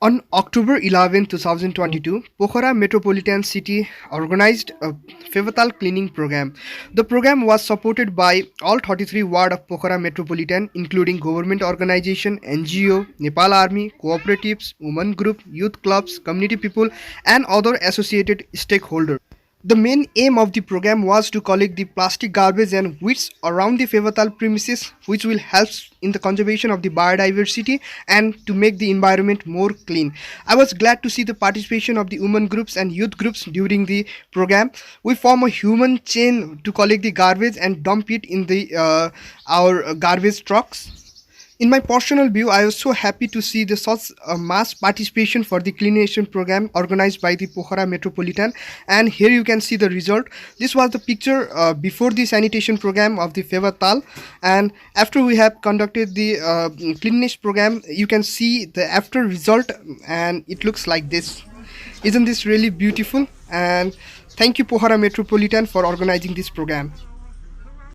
On October 11, 2022, Pokhara Metropolitan City organized a Phewa Taal cleaning program. The program was supported by all 33 ward of Pokhara Metropolitan, including government organization, NGO, Nepal Army, cooperatives, women group, youth clubs, community people, and other associated stakeholders. The main aim of the program was to collect the plastic garbage and waste around the Phewa Taal premises, which will help in the conservation of the biodiversity and to make the environment more clean. I was glad to see the participation of the women groups and youth groups during the program. We form a human chain to collect the garbage and dump it in the our garbage trucks. In my personal view, I was so happy to see the such mass participation for the cleanation program organized by the Pokhara Metropolitan. And here you can see the result. This was the picture before the sanitation program of the Phewa Taal, and after we have conducted the cleanliness program, you can see the after result, and it looks like this. Isn't this really beautiful? And thank you, Pokhara Metropolitan, for organizing this program.